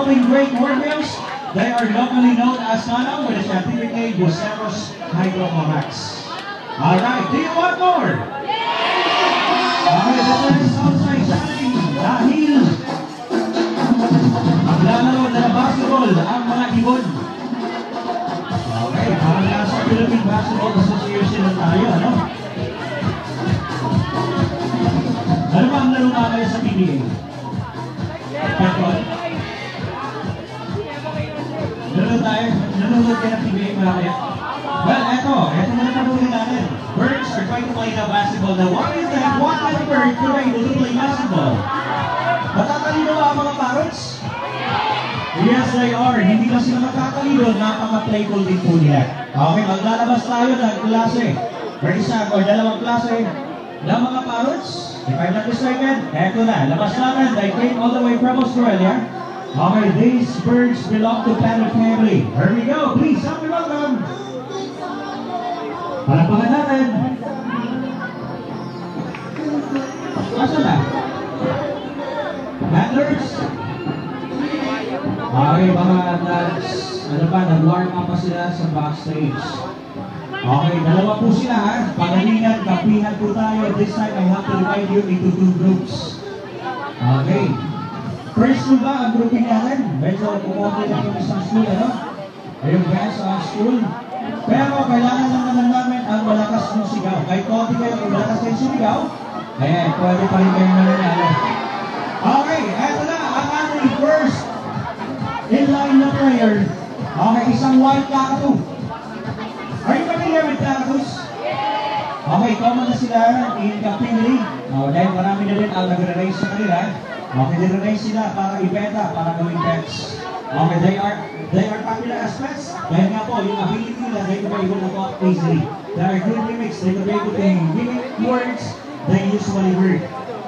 developing great warriors. They are locally known as Nana with a certificate Joseros Hydrocorax. Alright, do you want more? Okay, this is outside shining dahil maglalaro na basketball ang mga ibon. Okay, parang nasa Philippine Basketball Association na tayo, ano? Ano ba ang laro mamaya sa PBA? Petron? Nanonood ka ng PBA mamaya? Well, eto muna panunin natin. Birds are trying to play the basketball. Now, what is that? What kind of bird could able to play basketball? Matatalino ba ang mga parrots? Yes, they are. Hindi kasi na matatalino, napaka-playful din po nila. Okay, maglalabas tayo ng klase. Or isang o dalawang klase ng mga parrots. If I'm not mistaken, eto na. Labas natin. They came all the way from Australia. Okay, these birds belong to parrot family. Here we go. Please, help me welcome. Palakpakan natin. Asa na? Handlers? Okay, mga nag-warm up pa sila sa backstage. Okay, dalawa po sila ha. Pagalingan, kapihan po tayo. This time, I have to divide you into two groups. Okay. First school ba ang grouping natin? Medyo kumonti lang yung isang school, ano? Ayun guys, ang school. Pero kailangan lang naman namin ang malakas ng sigaw. Kahit konti kayo ang malakas ng sigaw, ayan, pwede pa rin kayo mananalo. Okay, eto na ang ating first in-line na player. Okay, isang white kakatu. Are you familiar with kakatus? Okay, common na sila in captivity. Dahil marami na rin ang nagre-raise sa kanila. Okay, nire-raise sila para ibenta, para gawing pets. Okay, they are popular as pets. Dahil nga po, yung ability nila, they can be able to talk easily. They are good mimics. They can be able to mimic words they usually heard.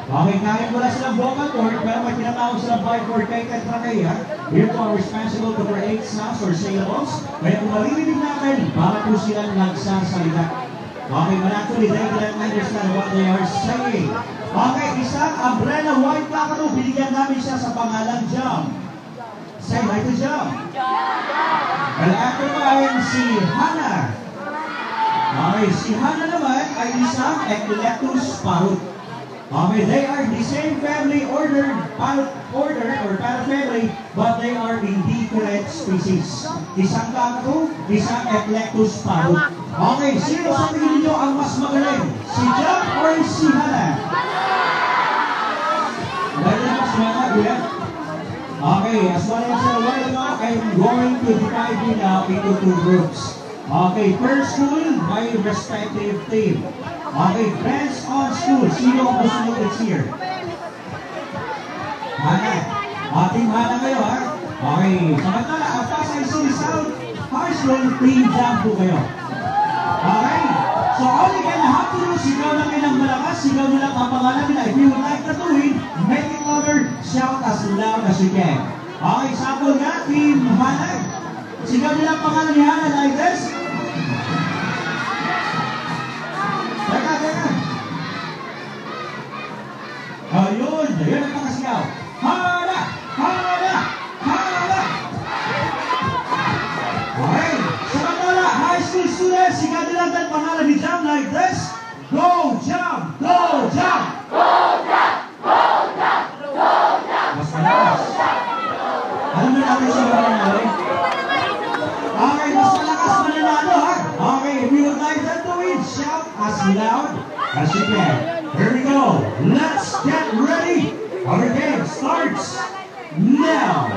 Okay, kahit wala silang vocal cord, pero may tinatawag silang bite cord kay tetrachea. Here po are responsible to create sounds or syllables. Kaya kung maririnig natin, para po silang nagsasalita. Okay, but actually, they don't understand what they are saying. Okay, isang umbrella white kakatu, binigyan namin siya sa pangalan Jam. Say hi to Jam. Well, after ba si Hana. Okay, si Hana naman ay isang Equilectus parrot. Okay, they are the same family order or parrot family, but they are in different species. Isang kakatu, isang Equilectus parrot. Okay, sino sa tingin niyo ang mas magaling? Si Jam or si Hana? Okay, as what I said a while ago, I'm going to divide you now into two groups. Okay, first school by respective team. Okay, friends on school. Sino ang gusto nyo it's here? Hana. Team Hana kayo ha? Okay, samantala, ang Pasay City South High School, Team Jam po kayo. Okay, so all you gonna have to do, sigaw lang ng malakas, sigaw nyo lang ang pangalan nila. If you would like to do it, make it louder, shout as loud as you can. Okay, sample nga, Team Hana. Sigaw nyo lang pangalan ni Hana like this. Teka. Ayun ang pakasigaw. Hana! Hana! Hana! Okay, samantala, high school students, sigaw nyo lang ang pangalan ni Jam like this. Go Jam! Go Jam! Go Jam! Go Jam! Go Jam! Mas malakas. Alam mo natin siya mananalo? Okay, mas malakas mananalo ha? Okay, if you would like that to win, shout as loud as you can. Here we go. Let's get ready. Our game starts now.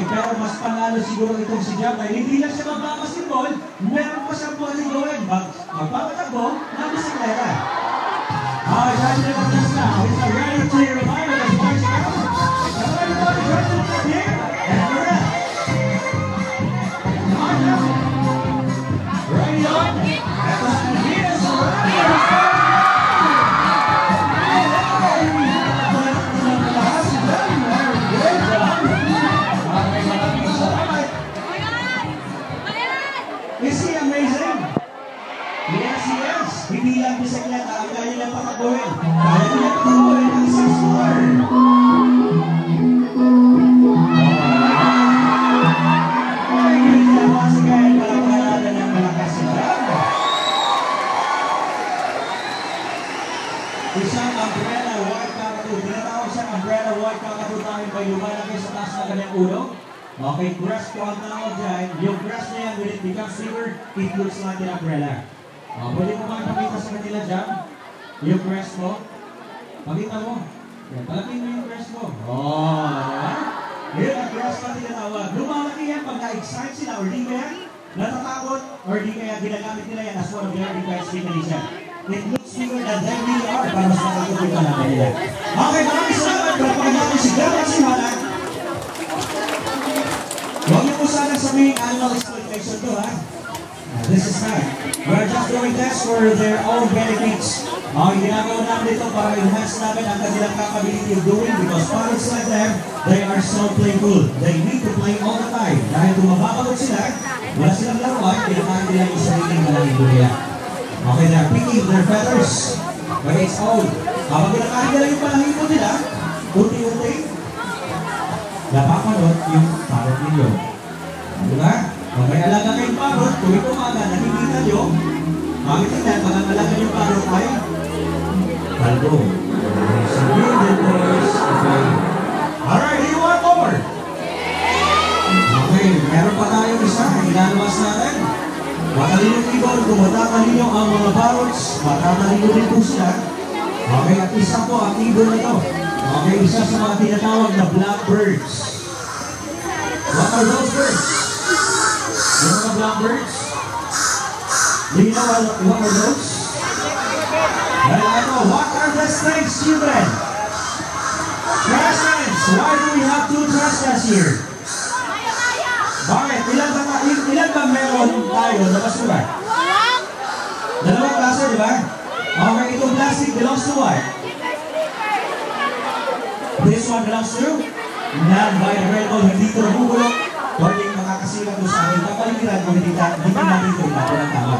pero mas panalo siguro itong si Jam. Dahil hindi lang siya magbabasketball, meron pa siyang pwedeng gawin. Magpapatakbo ng bisikleta. Dahil na mag-test na. It's a ready to remind of the sports camp. Everybody join the club here. And we're at. Ready on. At the Pilipinas, ready. Is he amazing? Yes, he is. Hindi lang bisikleta ang kaya nilang patakbuhin. Kaya nilang patakbuhin ang isang score. Okay, hindi na kasi kaya palapalala ng malakas sila. Isang umbrella white kakatu. Tinatawag siyang umbrella white kakatu dahil may lumalaki sa taas na kanyang ulo. Okay, crest po ang tawag dyan. Yung crest na yan, when it becomes bigger, it looks like an umbrella. Pwede mo ba ipakita sa kanila dyan? Yung crest mo? Pakita mo. Yan, palakin mo yung crest mo. Diba? Yun ang crest na tinatawag. Lumalaki yan pag na-excite sila or di kaya natatakot or di kaya ginagamit nila yan as one of their defense mechanism. It looks bigger than they really are para mas nakatutunan ka namin nila. Okay, maraming salamat. Kapag natin si Gama Simhala. Huwag niyo po sana sabihin animal exploitation to, ha? This is not. We're just doing this for their own benefits. Ginagawa namin ito para enhance namin ang kanilang capability of doing because parents like them, they are so playful. They need to play all the time. Dahil kung mapapagod sila, wala silang laruan, pinakain nila yung sariling malaking nila. Okay, they're picking their feathers. But it's old. Kapag pinakain nila yung malaking nila, unti-unti, napapanood yung parot ninyo. Diba? Kung may alaga kayong parot, kung ito umaga, nakikita nyo, bakit hindi, pag-alaga yung parot ay kalbo. So, good boys. Okay. Alright, do you want more? Okay, meron pa tayong isa. Inalawas natin. Matalinong ibon, kung matatalino ang mga parots, matatalino din po sila. Okay, at isa po ang ibon na to. Okay, isa sa mga tinatawag na blackbirds. What are those birds? Yung mga blackbirds? Do you know what are those? What are the snakes, children? Trash cans. Why do we have two trash cans here? Bakit? Ilan ba meron tayo na basura? Dalawang klase, di ba? Okay, itong plastic belongs to what? This one belongs to non-biodegradable, hindi ito nabubulok, pwedeng makakasira doon sa ating kapaligiran kung hindi natin ito itapon ang tama.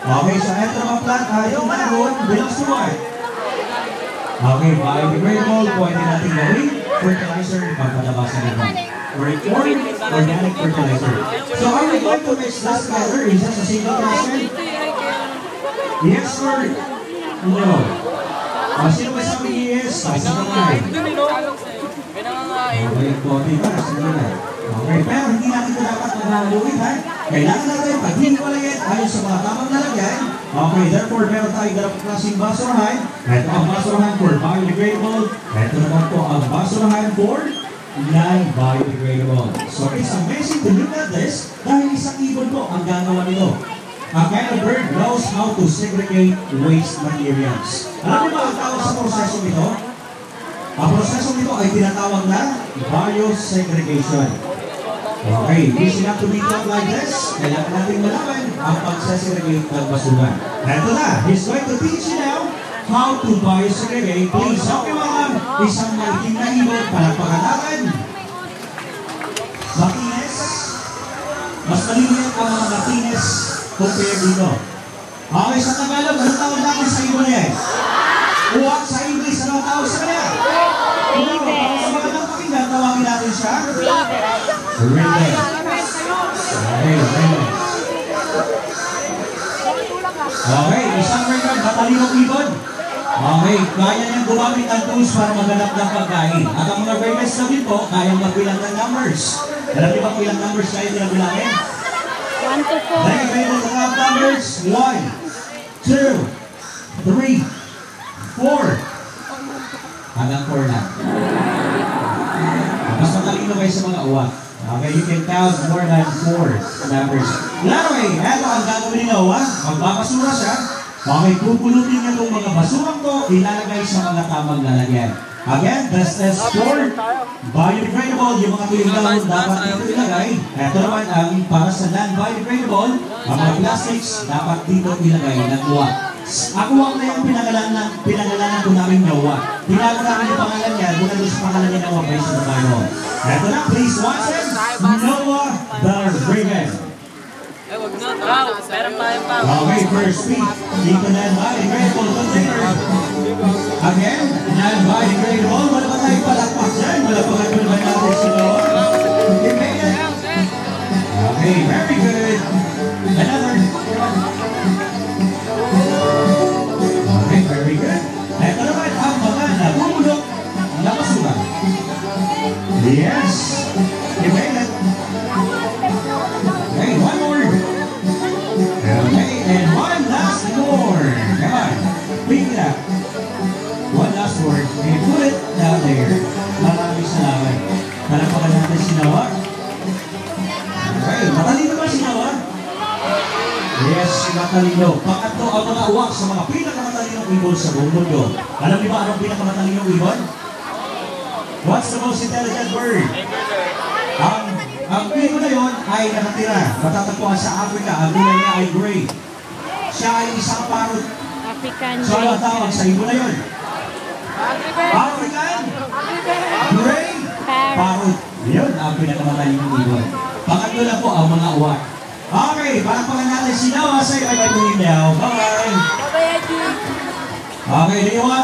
Okay, so ito naman plant, yung naroon belongs to what? Okay, biodegradable, pwede natin gawin fertilizer, pagpadabasan nito. Or organic fertilizer. So are we going to mix this together? Is that a single question? Yes or no? Sino ba sabi yes? Sa kamay. Okay, body ba? Okay, pero hindi natin ito dapat maghaluin, ha? Kailangan natin pag-hiwalayin ayon sa mga tamang nalagyan. Okay, therefore, meron tayong dalawang klaseng basurahan. Ito ang basurahan for biodegradable. Ito naman po ang basurahan for non-biodegradable. So, it's amazing to look at this dahil isang ibon po ang gagawa nito. A kind of bird knows how to segregate waste materials. Alam mo ba ang tawag sa prosesong ito? Ang prosesong ito ay tinatawag na biosegregation. Okay, easy enough to be taught like this. Kailangan natin malaman ang pagsesegregate ng basura. Ito na, he's going to teach you now how to biosegregate. Please help me welcome isang maliting na ibon. Palagpakan natin. Martinez. Mas maliit ang mga Martinez compare dito. Okay, sa Tagalog, anong tawag natin sa ibon niya? Uwak sa English, anong tawag sa kanya? Sa mga nang pakinggan, tawagin natin siya? Raven. Okay, isang Raven, matalinong ibon. Okay, kaya niyang gumamit ang tools para maghanap ng pagkain. At ang mga Ravens namin po, kayang magbilang ng numbers. Alam niyo ba kung ilang numbers kaya nilang bilangin? 1 to 4. They able to have numbers 1, 2, 3, 4. Hanggang 4 na. Mas matalino kayo sa mga uwak. Okay, you can count more than 4 numbers. Anyway, eto ang gagawin ni Noah. Magbabasura siya. Okay, pupulutin niya itong mga basurang to, ilalagay sa mga tamang lalagyan. Again, this is for biodegradable. Yung mga tuyong galon dapat dito ilagay. Ito naman ang para sa non-biodegradable. Ang mga plastics dapat dito ilagay ng uwak. Ako ang na yung pinangalanan ko namin Noah. Tinago namin yung pangalan niya, doon na sa pangalan niya Noah based on the Bible. Ito na, please watch it. Noah the Raven. Okay, first speed. Dito non-biodegradable container. Again, non-biodegradable. Wala ba tayong palakpak dyan? Wala pa kayo ba natin si Noah? Okay, very good. Another. Okay, very good. Ito naman ang mga nabubulok na basura. Yes. You made it. Okay, one more. Okay, and one last more. Come on, pick it up. One last word, and put it down there. Maraming salamat. Palapakan natin si Noah. Okay, matalino ba si Noah? Yes, matalino. Pangatlo ang mga uwak sa mga pinakamatalinong ibon sa buong mundo. Alam niyo ba anong pinakamatalinong ibon? What's the most intelligent bird? Ang ibon na yun ay nakatira. Matatagpuan sa Africa. Ang kulay niya ay gray. Siya ay isang parrot. African So, ang tawag sa ibon na yun? African? Gray? Parrot. Yun ang pinakamatalinong ibon. Pangatlo na po ang mga uwak. Okay, palakpakan natin si Noah. Say bye-bye to him now. Bye-bye. Okay, do you want